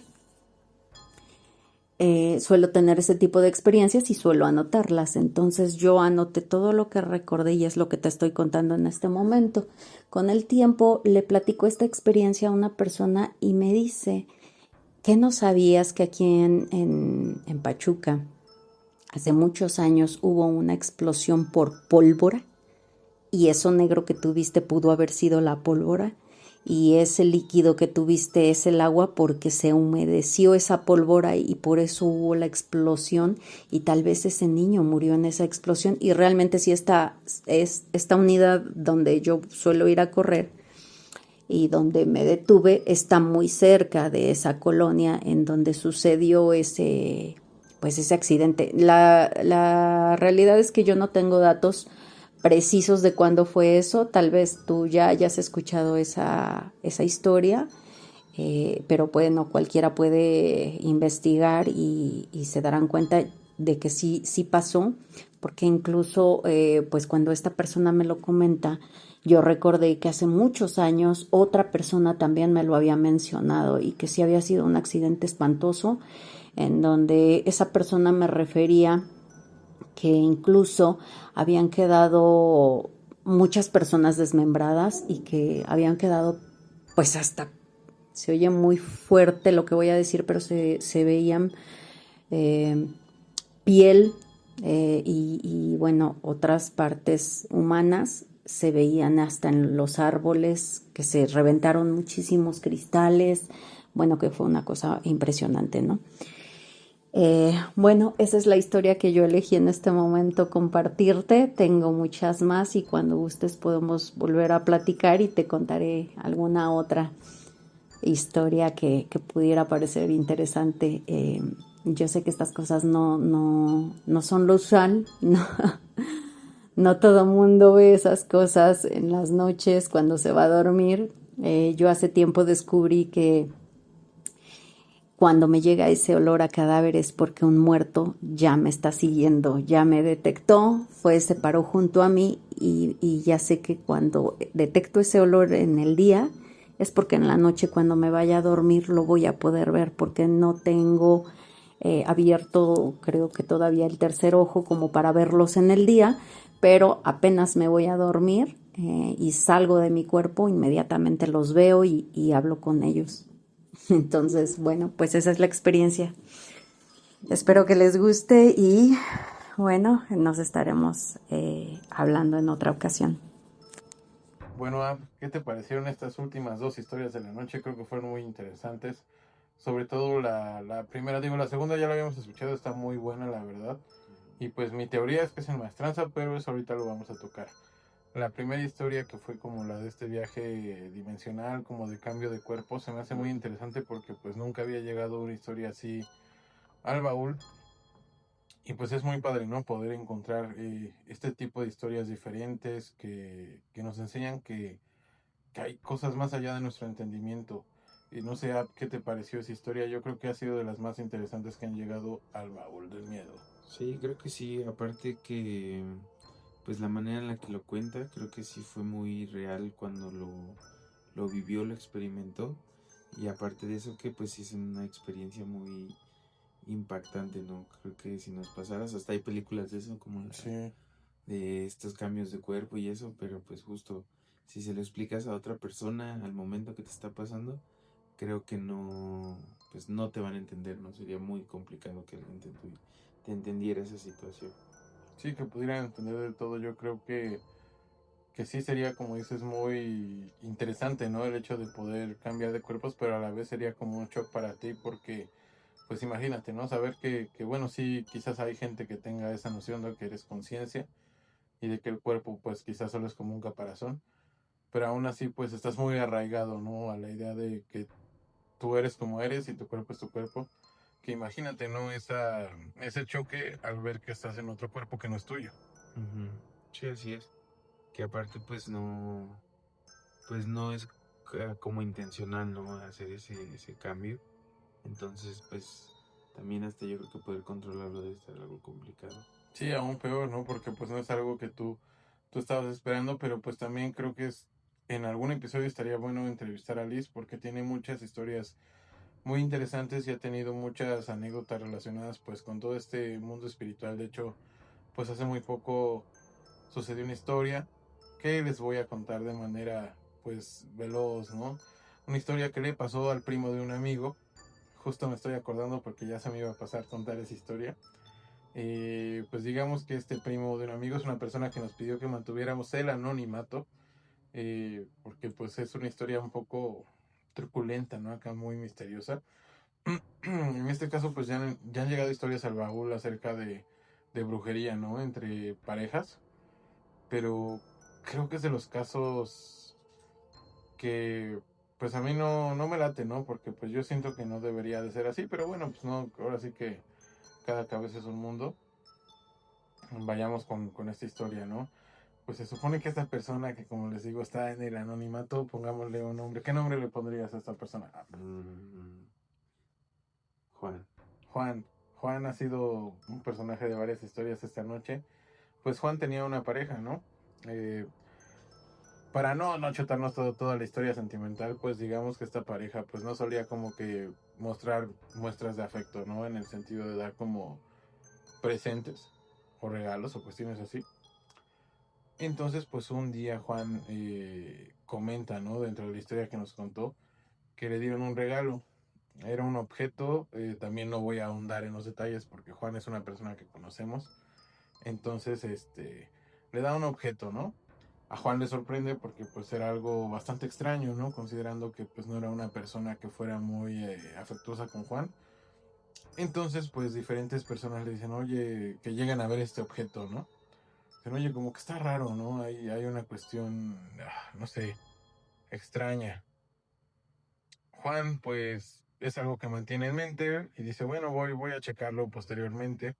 Suelo tener ese tipo de experiencias y suelo anotarlas. Entonces yo anoté todo lo que recordé y es lo que te estoy contando en este momento. Con el tiempo le platico esta experiencia a una persona y me dice, ¿qué no sabías que aquí en Pachuca hace muchos años hubo una explosión por pólvora? Y eso negro que tuviste pudo haber sido la pólvora. Y ese líquido que tuviste es el agua porque se humedeció esa pólvora y por eso hubo la explosión y tal vez ese niño murió en esa explosión y realmente sí esta unidad donde yo suelo ir a correr y donde me detuve está muy cerca de esa colonia en donde sucedió ese accidente. La realidad es que yo no tengo datos precisos de cuándo fue eso, tal vez tú ya hayas escuchado esa historia, pero bueno, cualquiera puede investigar y se darán cuenta de que sí pasó, porque incluso pues cuando esta persona me lo comenta, yo recordé que hace muchos años otra persona también me lo había mencionado y que sí había sido un accidente espantoso, en donde esa persona me refería que incluso habían quedado muchas personas desmembradas y que habían quedado, pues hasta, se oye muy fuerte lo que voy a decir, pero se veían piel y bueno, otras partes humanas, se veían hasta en los árboles, que se reventaron muchísimos cristales, bueno, que fue una cosa impresionante, ¿no? Bueno, esa es la historia que yo elegí en este momento compartirte. Tengo muchas más y cuando gustes podemos volver a platicar y te contaré alguna otra historia que pudiera parecer interesante. Yo sé que estas cosas no son lo usual, no todo mundo ve esas cosas en las noches cuando se va a dormir. Yo hace tiempo descubrí que cuando me llega ese olor a cadáver es porque un muerto ya me está siguiendo, ya me detectó, se paró junto a mí y ya sé que cuando detecto ese olor en el día es porque en la noche cuando me vaya a dormir lo voy a poder ver porque no tengo abierto, creo que todavía el tercer ojo como para verlos en el día, pero apenas me voy a dormir y salgo de mi cuerpo, inmediatamente los veo y hablo con ellos. Entonces, bueno, pues esa es la experiencia. Espero que les guste y bueno, nos estaremos hablando en otra ocasión. Bueno, ¿qué te parecieron estas últimas dos historias de la noche? Creo que fueron muy interesantes. Sobre todo la primera, la segunda ya la habíamos escuchado, está muy buena la verdad. Y pues mi teoría es que es en maestranza, pero eso ahorita lo vamos a tocar. La primera historia, que fue como la de este viaje dimensional, como de cambio de cuerpo, se me hace muy interesante porque pues nunca había llegado una historia así al baúl. Y pues es muy padre, ¿no? Poder encontrar este tipo de historias diferentes que nos enseñan que hay cosas más allá de nuestro entendimiento. Y no sé, ¿qué te pareció esa historia? Yo creo que ha sido de las más interesantes que han llegado al baúl del miedo. Sí, creo que sí, aparte que pues la manera en la que lo cuenta, creo que sí fue muy real cuando lo vivió, lo experimentó, y aparte de eso que pues sí es una experiencia muy, impactante, ¿no? Creo que si nos pasaras, hasta hay películas de eso, como Sí, de estos cambios de cuerpo y eso, pero pues justo si se lo explicas a otra persona al momento que te está pasando, creo que no, pues no te van a entender, ¿no? Sería muy complicado que alguien te entendiera esa situación. sí, que pudieran entender del todo. Yo creo que sí sería, como dices, muy interesante, ¿no? El hecho de poder cambiar de cuerpos, pero a la vez sería como un shock para ti porque, pues imagínate, ¿no? Saber que bueno, sí, quizás hay gente que tenga esa noción de que eres conciencia y de que el cuerpo, pues quizás solo es como un caparazón, pero aún así, pues estás muy arraigado, ¿no? A la idea de que tú eres como eres y tu cuerpo es tu cuerpo. Que imagínate, ¿no? Ese choque al ver que estás en otro cuerpo que no es tuyo. Ujú. Sí, así es. Que aparte pues no es como intencional, ¿no? Hacer ese cambio. Entonces, pues también hasta yo creo que poder controlarlo debe estar algo complicado. Sí, aún peor, ¿no? Porque pues no es algo que tú estabas esperando, pero pues también creo que en algún episodio estaría bueno entrevistar a Liz porque tiene muchas historias muy interesantes y ha tenido muchas anécdotas relacionadas pues con todo este mundo espiritual. De hecho, pues hace muy poco sucedió una historia que les voy a contar de manera pues veloz, ¿no? Una historia que le pasó al primo de un amigo. Justo me estoy acordando porque ya se me iba a pasar contar esa historia. Pues digamos que este primo de un amigo es una persona que nos pidió que mantuviéramos el anonimato, porque pues es una historia un poco truculenta, ¿no? Acá muy misteriosa. En este caso pues ya han llegado historias al baúl acerca de brujería, ¿no? Entre parejas, pero creo que es de los casos que pues a mí no me late, ¿no? Porque pues yo siento que no debería de ser así, pero bueno, pues no, ahora sí que cada cabeza es un mundo. Vayamos con esta historia, ¿no? Pues se supone que esta persona que, como les digo, está en el anonimato, pongámosle un nombre. ¿Qué nombre le pondrías a esta persona? Mm, Juan. Juan. Juan ha sido un personaje de varias historias esta noche. Pues Juan tenía una pareja, ¿no? Eh, para no chutarnos toda la historia sentimental, pues digamos que esta pareja pues no solía como que mostrar muestras de afecto, ¿no? En el sentido de dar como presentes o regalos o cuestiones así. Entonces, pues un día Juan comenta, ¿no? Dentro de la historia que nos contó, que le dieron un regalo. Era un objeto, también no voy a ahondar en los detalles porque Juan es una persona que conocemos. Entonces, le da un objeto, ¿no? A Juan le sorprende porque pues era algo bastante extraño, ¿no? Considerando que pues no era una persona que fuera muy afectuosa con Juan. Entonces, pues diferentes personas le dicen, oye, que llegan a ver este objeto, ¿no? Dicen, oye, como que está raro, ¿no? Hay una cuestión, no sé, extraña. Juan, pues, es algo que mantiene en mente y dice, bueno, voy a checarlo posteriormente.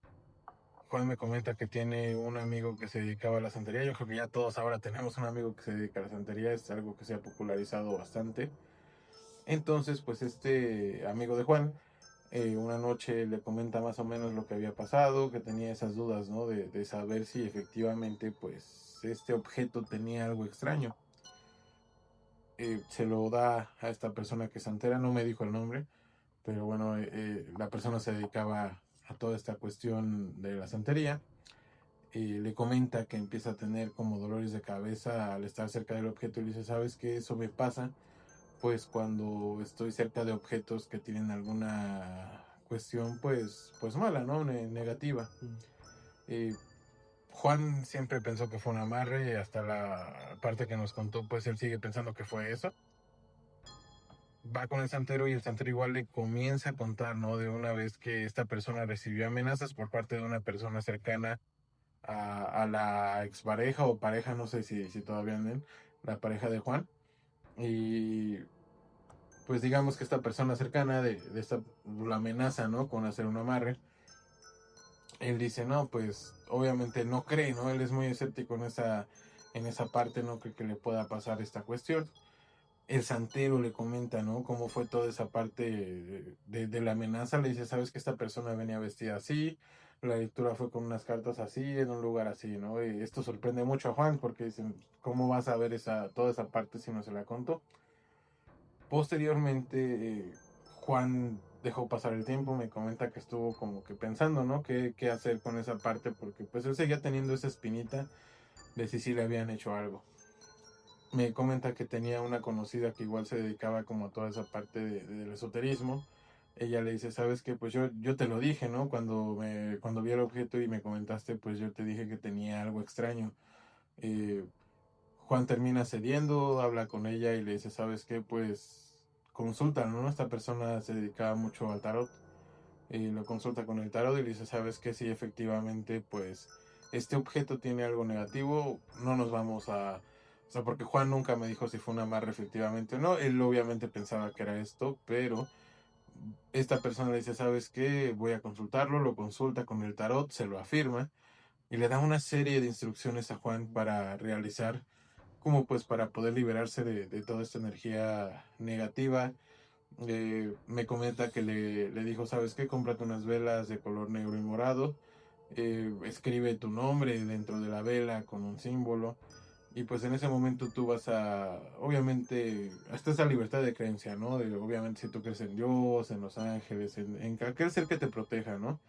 Juan me comenta que tiene un amigo que se dedicaba a la santería. Yo creo que ya todos ahora tenemos un amigo que se dedica a la santería. Es algo que se ha popularizado bastante. Entonces, pues este amigo de Juan, una noche le comenta más o menos lo que había pasado, que tenía esas dudas, ¿no? De saber si efectivamente, pues, este objeto tenía algo extraño. Se lo da a esta persona que es santera, no me dijo el nombre, pero bueno, la persona se dedicaba a toda esta cuestión de la santería. Le comenta que empieza a tener como dolores de cabeza al estar cerca del objeto y le dice, ¿sabes qué? Eso me pasa pues cuando estoy cerca de objetos que tienen alguna cuestión pues mala, ¿no? Negativa. Eh, Juan siempre pensó que fue un amarre, hasta la parte que nos contó, pues él sigue pensando que fue eso. Va con el santero y el santero igual le comienza a contar, ¿no? De una vez que esta persona recibió amenazas por parte de una persona cercana a la expareja o pareja, no sé si todavía anden, la pareja de Juan. Y pues digamos que esta persona cercana de esta la amenaza, ¿no? Con hacer un amarre. Él dice, no, pues obviamente no cree, ¿no? Él es muy escéptico en esa parte, no cree que le pueda pasar esta cuestión. El santero le comenta, ¿no? Cómo fue toda esa parte de la amenaza. Le dice, sabes que esta persona venía vestida así, la lectura fue con unas cartas así, en un lugar así, ¿no? Y esto sorprende mucho a Juan porque dicen, ¿cómo vas a ver toda esa parte si no se la contó? Posteriormente, Juan dejó pasar el tiempo, me comenta que estuvo como que pensando, ¿no? ¿Qué hacer con esa parte? Porque pues él seguía teniendo esa espinita de si sí le habían hecho algo. Me comenta que tenía una conocida que igual se dedicaba como a toda esa parte del esoterismo. Ella le dice, ¿sabes qué? Pues yo te lo dije, ¿no? Cuando vi el objeto y me comentaste, pues yo te dije que tenía algo extraño. Eh, Juan termina cediendo, habla con ella y le dice, ¿sabes qué? Pues consulta, ¿no? Esta persona se dedicaba mucho al tarot. Lo consulta con el tarot y le dice, ¿sabes qué? Si efectivamente, pues este objeto tiene algo negativo, no nos vamos a... O sea, porque Juan nunca me dijo si fue un amarre efectivamente o no. Él obviamente pensaba que era esto, pero esta persona le dice, ¿sabes qué? Voy a consultarlo, lo consulta con el tarot, se lo afirma y le da una serie de instrucciones a Juan para realizar, como pues para poder liberarse de toda esta energía negativa. Me comenta que le dijo, ¿sabes qué? Cómprate unas velas de color negro y morado, escribe tu nombre dentro de la vela con un símbolo. Y pues en ese momento tú vas a, obviamente, hasta esa libertad de creencia, ¿no? Obviamente si tú crees en Dios, en los ángeles, en aquel ser que te proteja, ¿no?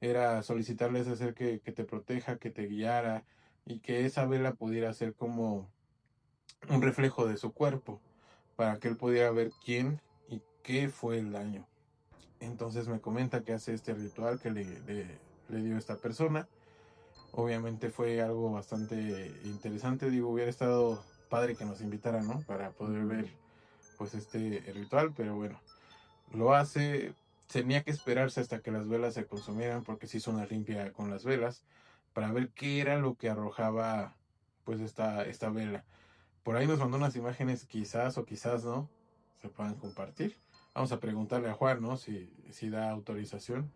Era solicitarle a ese ser que te proteja, que te guiara y que esa vela pudiera ser como un reflejo de su cuerpo, para que él pudiera ver quién y qué fue el daño. Entonces me comenta que hace este ritual que le dio esta persona. Obviamente fue algo bastante interesante. Digo, hubiera estado padre que nos invitaran, ¿no? Para poder ver pues este ritual, pero bueno, lo hace. Tenía que esperarse hasta que las velas se consumieran porque se hizo una limpia con las velas para ver qué era lo que arrojaba pues esta vela. Por ahí nos mandó unas imágenes, quizás o quizás no se puedan compartir. Vamos a preguntarle a Juan, ¿no? Si da autorización.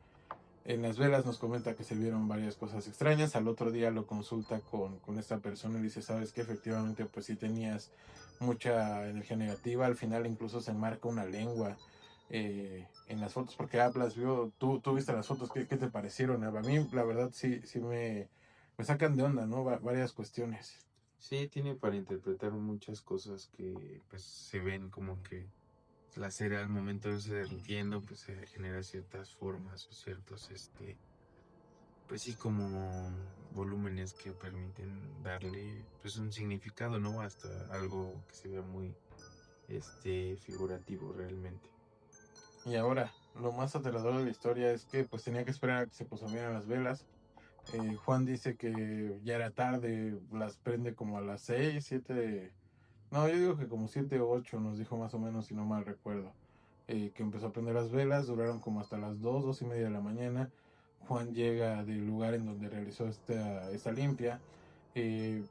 En las velas nos comenta que se vieron varias cosas extrañas. Al otro día lo consulta con esta persona y dice, sabes que efectivamente pues sí tenías mucha energía negativa. Al final incluso se marca una lengua en las fotos porque hablas, tú viste las fotos, ¿qué te parecieron? A mí la verdad sí me sacan de onda, ¿no? Varias cuestiones. Sí, tiene para interpretar muchas cosas que pues se ven como que la cera al momento de irse derritiendo pues se genera ciertas formas o ciertos pues sí como volúmenes que permiten darle pues un significado, ¿no? Hasta algo que se vea muy figurativo realmente. Y ahora, lo más aterrador de la historia es que pues tenía que esperar a que se consumieran las velas. Juan dice que ya era tarde, las prende como a las 6, 7, no, yo digo que como 7 o 8 nos dijo más o menos, si no mal recuerdo. Que empezó a prender las velas, duraron como hasta las 2, 2:30 de la mañana. Juan llega del lugar en donde realizó esta limpia. Eh,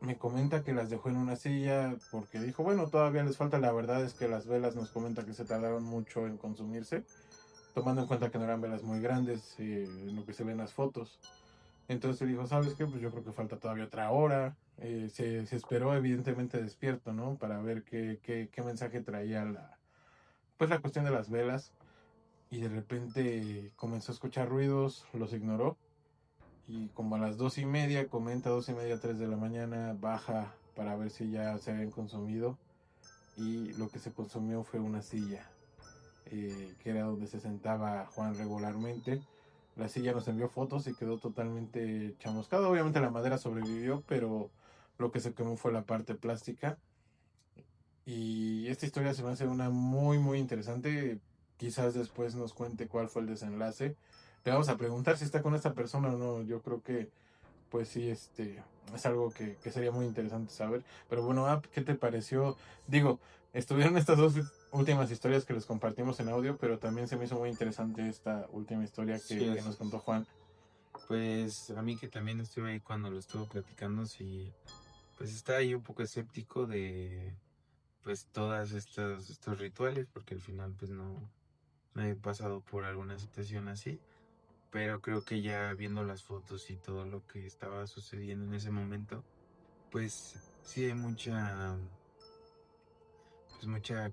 Me comenta que las dejó en una silla porque dijo, bueno, todavía les falta. La verdad es que las velas nos comenta que se tardaron mucho en consumirse, tomando en cuenta que no eran velas muy grandes, en lo que se ven en las fotos. Entonces él dijo, ¿sabes qué? Pues yo creo que falta todavía otra hora. Se esperó evidentemente despierto, ¿no? Para ver qué mensaje traía pues la cuestión de las velas. Y de repente comenzó a escuchar ruidos, los ignoró. Y como a las 2:30, comenta 2:30, 3 de la mañana, baja para ver si ya se habían consumido. Y lo que se consumió fue una silla, que era donde se sentaba Juan regularmente. La silla nos envió fotos y quedó totalmente chamuscada. Obviamente la madera sobrevivió, pero lo que se quemó fue la parte plástica. Y esta historia se me hace una muy, muy interesante. Quizás después nos cuente cuál fue el desenlace. Le vamos a preguntar si está con esta persona o no. Yo creo que, pues sí, es algo que sería muy interesante saber. Pero bueno, ¿qué te pareció? Digo, estuvieron estas dos últimas historias que les compartimos en audio, pero también se me hizo muy interesante esta última historia Sí, que nos contó Juan. Pues a mí que también estuve ahí cuando lo estuvo platicando, sí, pues estaba ahí un poco escéptico de pues todas estos rituales, porque al final pues no he pasado por alguna situación así, pero creo que ya viendo las fotos y todo lo que estaba sucediendo en ese momento, pues sí hay mucha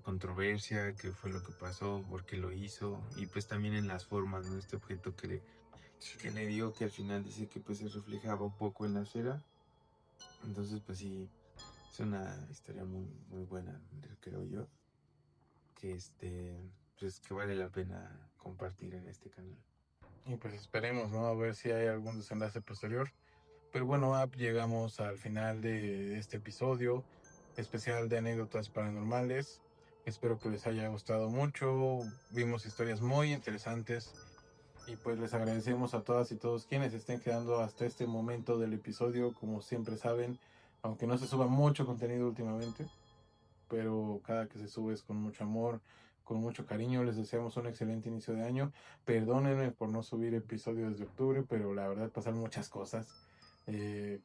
controversia, qué fue lo que pasó, por qué lo hizo, y pues también en las formas, ¿no? Este objeto que le dio, que al final dice que pues se reflejaba un poco en la cera. Entonces pues sí, es una historia muy, muy buena, creo yo. Que pues que vale la pena compartir en este canal. Y pues esperemos, ¿no? A ver si hay algún desenlace posterior. Pero bueno, llegamos al final de este episodio especial de anécdotas paranormales. Espero que les haya gustado mucho. Vimos historias muy interesantes. Y pues les agradecemos a todas y todos quienes estén quedando hasta este momento del episodio. Como siempre saben, aunque no se suba mucho contenido últimamente, pero cada que se sube es con mucho amor, con mucho cariño. Les deseamos un excelente inicio de año. Perdónenme por no subir episodios desde octubre, pero la verdad pasaron muchas cosas.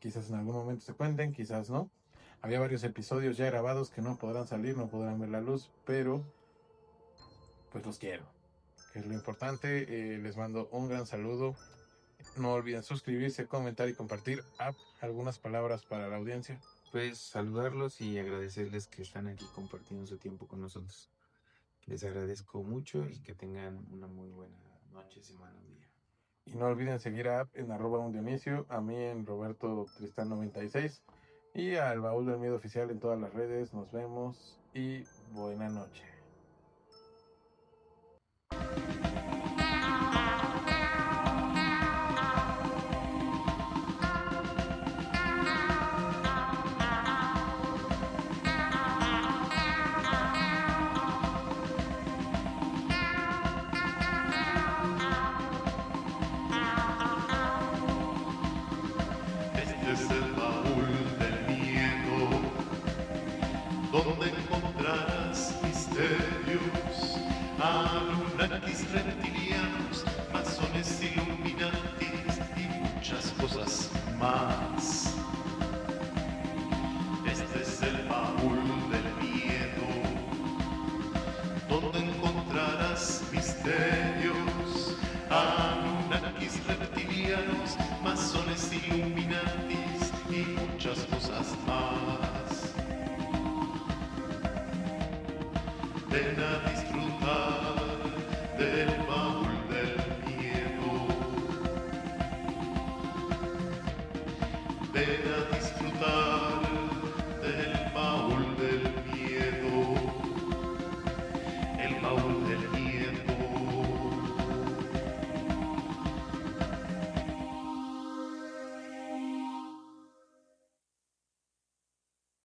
Quizás en algún momento se cuenten, quizás no. Había varios episodios ya grabados que no podrán salir, no podrán ver la luz, pero pues los quiero, que es lo importante. Les mando un gran saludo. No olviden suscribirse, comentar y compartir. Algunas palabras para la audiencia. Pues saludarlos y agradecerles que están aquí compartiendo su tiempo con nosotros. Les agradezco mucho y que tengan una muy buena noche, semana, día. Y no olviden seguir a en @undionisio, a mí en Roberto Tristán 96 y al Baúl del Miedo Oficial en todas las redes. Nos vemos y buena noche. Este es el baúl del miedo, donde encontrarás misterios, anunnakis, reptilianos, masones, illuminatis y muchas cosas más. Este es el baúl del miedo, donde encontrarás misterios, anunnakis, reptilianos, masones, illuminatis y muchas cosas más. Ven a disfrutar del baúl del miedo. Ven a disfrutar del baúl del miedo. El baúl